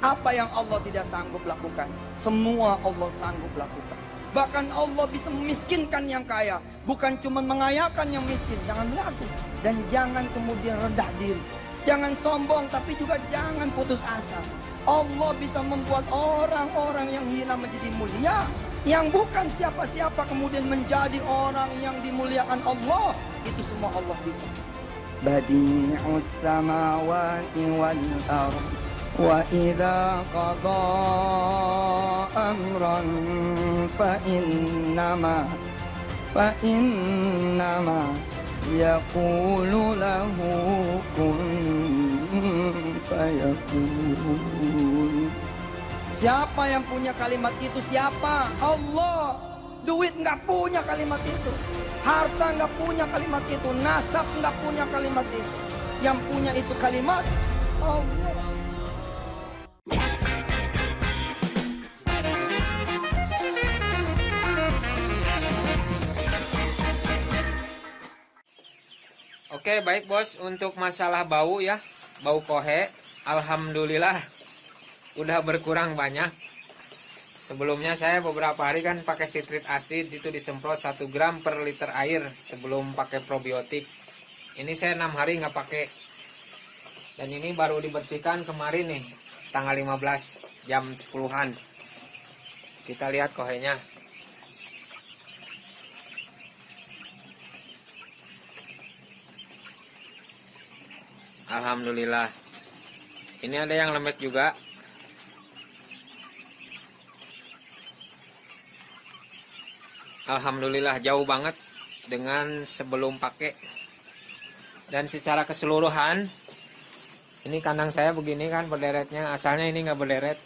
Apa yang Allah tidak sanggup lakukan? Semua Allah sanggup lakukan. Bahkan Allah bisa memiskinkan yang kaya, bukan cuma mengayakan yang miskin. Jangan ragu dan jangan kemudian rendah diri. Jangan sombong, tapi juga jangan putus asa. Allah bisa membuat orang-orang yang hina menjadi mulia, yang bukan siapa-siapa kemudian menjadi orang yang dimuliakan Allah. Itu semua Allah bisa. Badi'us samawati wal ardh wa idza qada amran fa innama yaqulu lahu kun fayakun. Siapa yang punya kalimat itu? Siapa? Allah. Duit nggak punya kalimat itu, harta nggak punya kalimat itu, nasab nggak punya kalimat itu. Yang punya itu kalimat Allah. Oke, baik bos, untuk masalah bau ya, bau kohe, alhamdulillah udah berkurang banyak. Sebelumnya saya beberapa hari kan pakai citrit acid, itu disemprot 1 gram per liter air sebelum pakai probiotik. Ini saya 6 hari nggak pakai. Dan ini baru dibersihkan kemarin nih, tanggal 15 jam 10-an. Kita lihat kohenya. Alhamdulillah. Ini ada yang lembek juga. Alhamdulillah jauh banget dengan sebelum pakai. Dan secara keseluruhan, ini kandang saya begini kan berderetnya. Asalnya ini nggak berderet.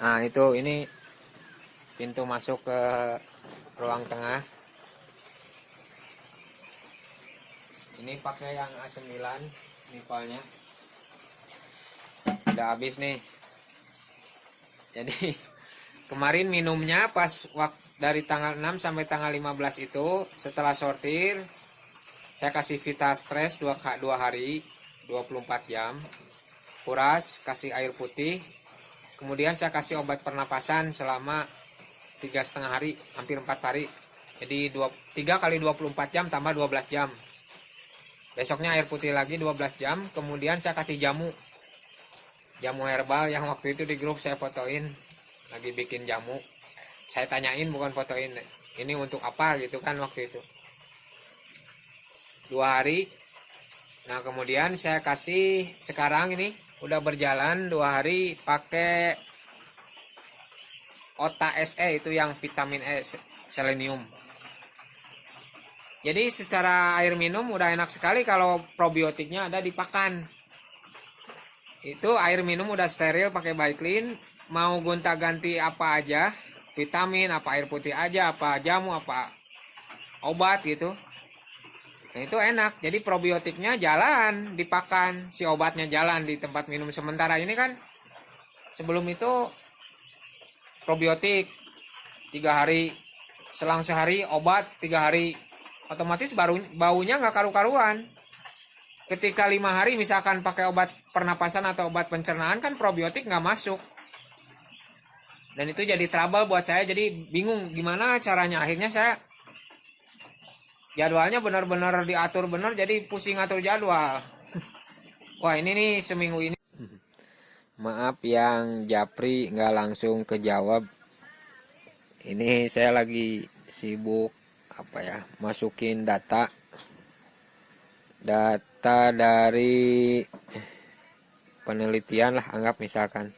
Nah itu, ini pintu masuk ke ruang tengah. Ini pakai yang A9 nipalnya. Udah habis nih. Jadi kemarin minumnya pas dari tanggal 6 sampai tanggal 15 itu, setelah sortir saya kasih Vita Stress 2 hari 24 jam. Kuras, kasih air putih. Kemudian saya kasih obat pernapasan selama 3,5 hari, hampir 4 hari. Jadi 3 kali 24 jam tambah 12 jam. Besoknya air putih lagi 12 jam. Kemudian saya kasih jamu herbal yang waktu itu di grup saya fotoin, lagi bikin jamu. Saya tanyain, bukan fotoin, ini untuk apa gitu kan waktu itu. 2 hari. Nah kemudian saya kasih, sekarang ini udah berjalan 2 hari pakai Ota SE, itu yang vitamin E selenium. Jadi secara air minum udah enak sekali kalau probiotiknya ada di pakan. Itu air minum udah steril pakai Baiklin. Mau gonta-ganti apa aja, vitamin, apa air putih aja, apa jamu, apa obat gitu. Nah itu enak. Jadi probiotiknya jalan di pakan, si obatnya jalan di tempat minum. Sementara ini kan sebelum itu probiotik 3 hari, selang sehari obat 3 hari. Otomatis baunya nggak karu-karuan. Ketika 5 hari misalkan pakai obat pernapasan atau obat pencernaan, kan probiotik nggak masuk. Dan itu jadi trouble buat saya, jadi bingung gimana caranya. Akhirnya saya jadwalnya benar-benar diatur benar, jadi pusing atur jadwal. Wah ini nih seminggu ini. Maaf yang Japri nggak langsung kejawab. Ini saya lagi sibuk masukin data dari penelitian lah, anggap misalkan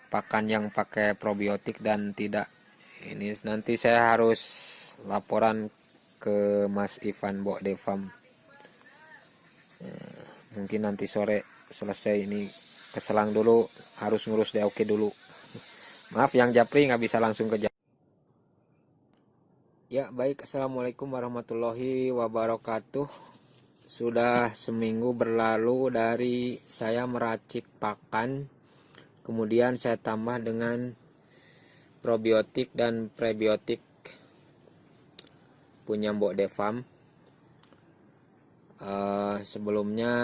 pakan yang pakai probiotik dan tidak. Ini nanti saya harus laporan ke Mas Ivan Bokde Farm. Mungkin nanti sore selesai ini, keselang dulu, harus ngurus DOK dulu. Maaf yang Japri nggak bisa langsung ke. Ya baik, assalamualaikum warahmatullahi wabarakatuh. Sudah seminggu berlalu dari saya meracik pakan, kemudian saya tambah dengan probiotik dan prebiotik punya Mbok Devam. Sebelumnya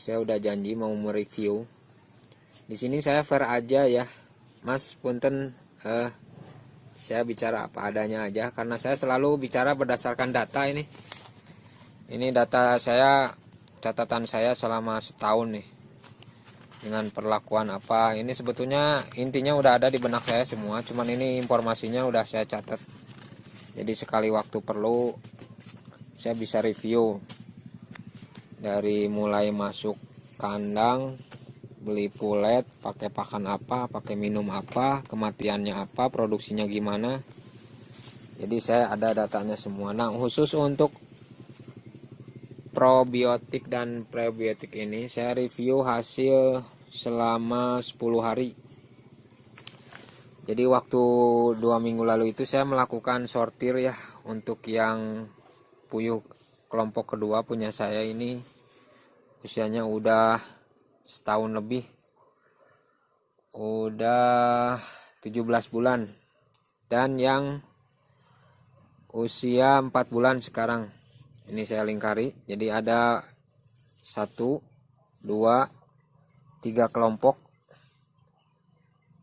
saya udah janji mau mereview. Di sini saya fair aja ya, Mas. Punten, saya bicara apa adanya aja karena saya selalu bicara berdasarkan data ini. Ini data saya, catatan saya selama setahun nih. Dengan perlakuan apa, ini sebetulnya intinya udah ada di benak saya semua, cuman ini informasinya udah saya catat. Jadi sekali waktu perlu saya bisa review dari mulai masuk kandang, beli pulet, pakai pakan apa, pakai minum apa, kematiannya apa, produksinya gimana. Jadi saya ada datanya semua. Nah, khusus untuk probiotik dan prebiotik ini saya review hasil selama 10 hari. Jadi waktu 2 minggu lalu itu saya melakukan sortir ya untuk yang puyuh kelompok kedua punya saya ini usianya udah setahun lebih, udah 17 bulan, dan yang usia 4 bulan sekarang ini saya lingkari. Jadi ada 1, 2, 3 kelompok.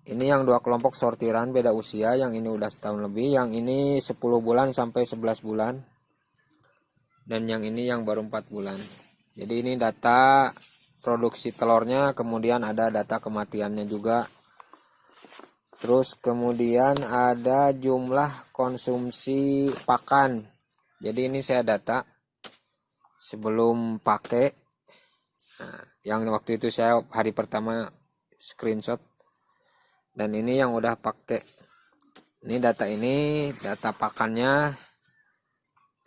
Ini yang 2 kelompok sortiran beda usia, yang ini udah setahun lebih, yang ini 10 bulan sampai 11 bulan, dan yang ini yang baru 4 bulan. Jadi ini data produksi telurnya, kemudian ada data kematiannya juga. Terus kemudian ada jumlah konsumsi pakan. Jadi ini saya data sebelum pakai. Nah, yang waktu itu saya hari pertama screenshot, dan ini yang udah pakai. Ini data pakannya.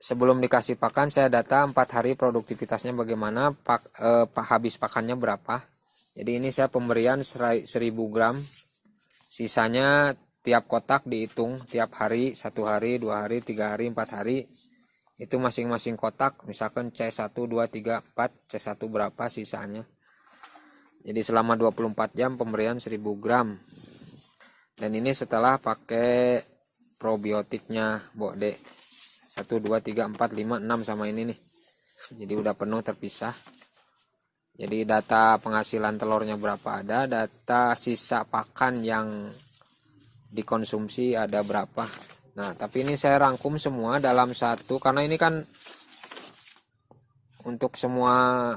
Sebelum dikasih pakan saya data 4 hari produktivitasnya bagaimana, habis pakannya berapa. Jadi ini saya pemberian 1000 gram, sisanya tiap kotak dihitung tiap hari, 1 hari, 2 hari, 3 hari, 4 hari. Itu masing-masing kotak, misalkan C1, 2, 3, 4, C1 berapa sisanya. Jadi selama 24 jam pemberian 1000 gram. Dan ini setelah pakai probiotiknya Bode. 1, 2, 3, 4, 5, 6 sama ini nih. Jadi udah penuh terpisah. Jadi data penghasilan telurnya berapa ada, data sisa pakan yang dikonsumsi ada berapa. Nah, tapi ini saya rangkum semua dalam satu, karena ini kan untuk semua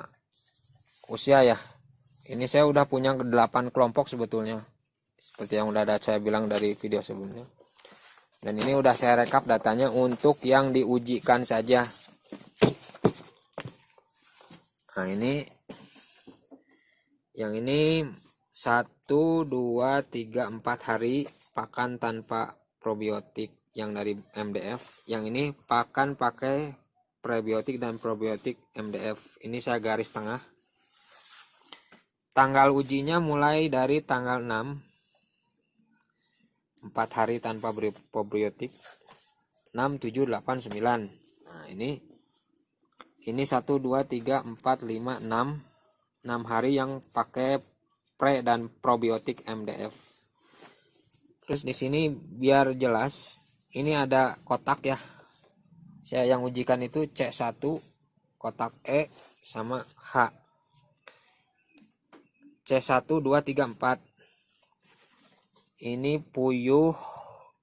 usia ya. Ini saya udah punya 8 kelompok sebetulnya. Seperti yang udah ada saya bilang dari video sebelumnya. Dan ini udah saya rekap datanya untuk yang diujikan saja. Nah, yang ini 1, 2, 3, 4 hari pakan tanpa probiotik yang dari MDF. Yang ini pakan pakai prebiotik dan probiotik MDF. Ini saya garis tengah. Tanggal ujinya mulai dari tanggal 6. 4 hari tanpa probiotik. 6, 7, 8, 9. Nah, ini 1, 2, 3, 4, 5, 6. 6 hari yang pakai pre dan probiotik MDF. Terus di sini biar jelas, ini ada kotak ya. Saya yang ujikan itu C1, kotak E sama H. C1, 2, 3, 4. Ini puyuh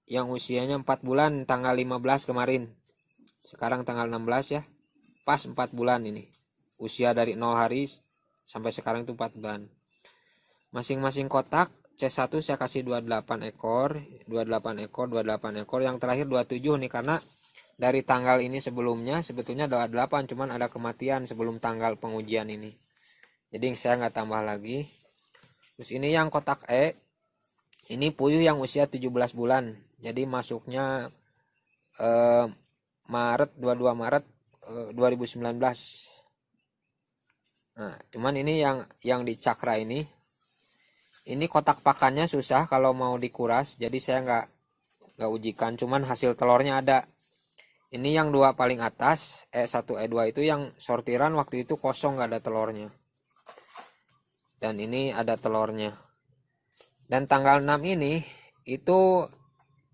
yang usianya 4 bulan tanggal 15 kemarin. Sekarang tanggal 16 ya. Pas 4 bulan ini. Usia dari 0 hari sampai sekarang itu 4 bulan. Masing-masing kotak C1 saya kasih 28 ekor, 28 ekor, 28 ekor. Yang terakhir 27 nih, karena dari tanggal ini sebelumnya sebetulnya 28, cuman ada kematian sebelum tanggal pengujian ini. Jadi saya nggak tambah lagi. Terus ini yang kotak E. Ini puyuh yang usia 17 bulan. Jadi masuknya Maret, 22 Maret 2019. Nah, cuman ini yang di cakra ini kotak pakannya susah kalau mau dikuras. Jadi saya nggak ujikan, cuman hasil telurnya ada. Ini yang 2 paling atas, E1, E2 itu yang sortiran waktu itu kosong, nggak ada telurnya. Dan ini ada telurnya. Dan tanggal 6 ini itu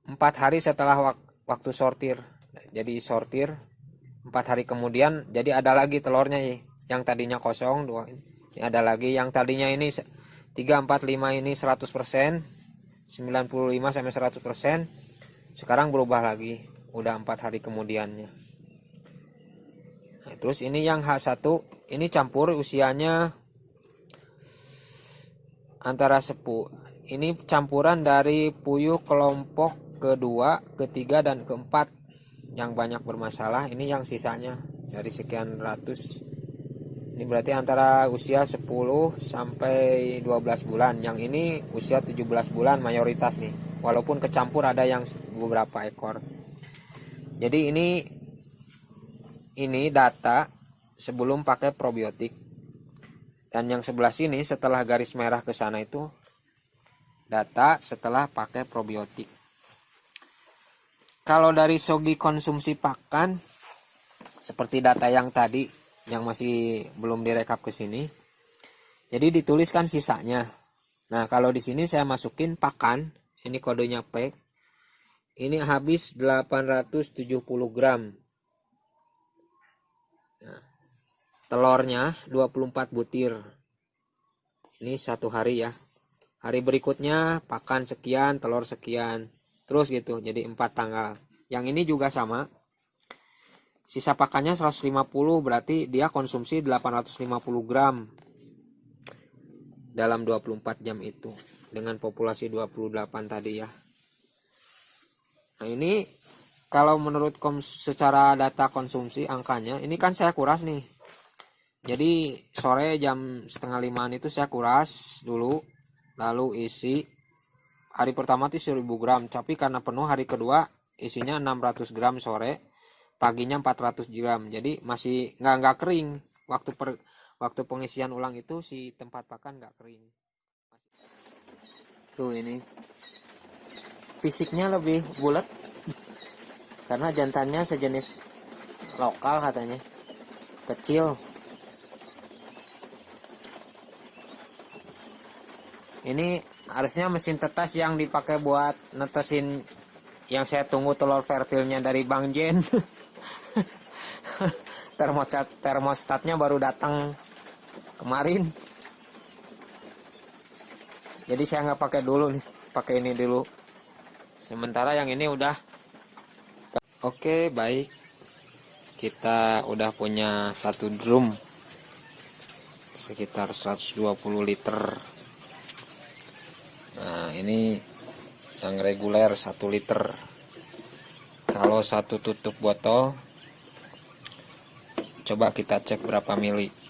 4 hari setelah waktu sortir. Jadi sortir 4 hari kemudian, jadi ada lagi telurnya ya. Yang tadinya kosong 2. Ini ada lagi yang tadinya ini 345 ini 100%, 95 sampai 100%. Sekarang berubah lagi, udah 4 hari kemudiannya. Nah, terus ini yang H1, ini campur usianya antara ini campuran dari puyuh kelompok kedua, ketiga, dan keempat yang banyak bermasalah. Ini yang sisanya dari sekian ratus. Ini berarti antara usia 10 sampai 12 bulan. Yang ini usia 17 bulan mayoritas nih. Walaupun kecampur ada yang beberapa ekor. Jadi ini data sebelum pakai probiotik. Dan yang sebelah sini setelah garis merah ke sana itu data setelah pakai probiotik. Kalau dari segi konsumsi pakan seperti data yang tadi yang masih belum direkap ke sini. Jadi dituliskan sisanya. Nah, kalau di sini saya masukin pakan, ini kodenya P. Ini habis 870 gram. Nah, telurnya 24 butir. Ini satu hari ya. Hari berikutnya pakan sekian, telur sekian. Terus gitu, jadi 4 tanggal. Yang ini juga sama. Sisa pakannya 150, berarti dia konsumsi 850 gram dalam 24 jam itu. Dengan populasi 28 tadi ya. Nah ini kalau menurut secara data konsumsi angkanya, ini kan saya kuras nih. Jadi sore jam 4:30 itu saya kuras dulu. Lalu isi. Hari pertama itu 1000 gram. Tapi karena penuh hari kedua isinya 600 gram sore. Paginya 400 gram. Jadi masih nggak kering. Waktu pengisian ulang itu si tempat pakan nggak kering. Tuh ini. Fisiknya lebih bulat. Karena jantannya sejenis lokal katanya. Kecil. Ini harusnya mesin tetes yang dipakai buat netesin yang saya tunggu telur fertilnya dari Bang Jen. Termostatnya baru datang kemarin. Jadi saya nggak pakai dulu nih, pakai ini dulu. Sementara yang ini udah. Oke, baik. Kita udah punya satu drum sekitar 120 liter. Nah, ini yang reguler 1 liter. Kalau satu tutup botol, coba kita cek berapa mili.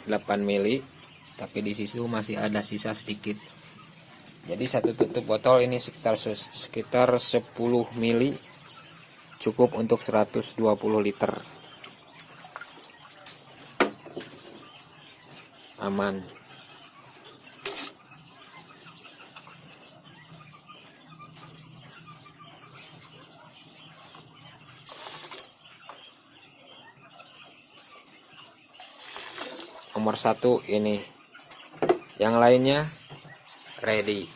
Delapan mili, tapi di situ masih ada sisa sedikit. Jadi satu tutup botol ini sekitar 10 mili, cukup untuk 120 liter. Aman. Nomor 1 ini, yang lainnya ready.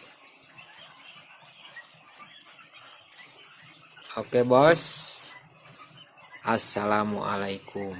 Oke bos, assalamualaikum.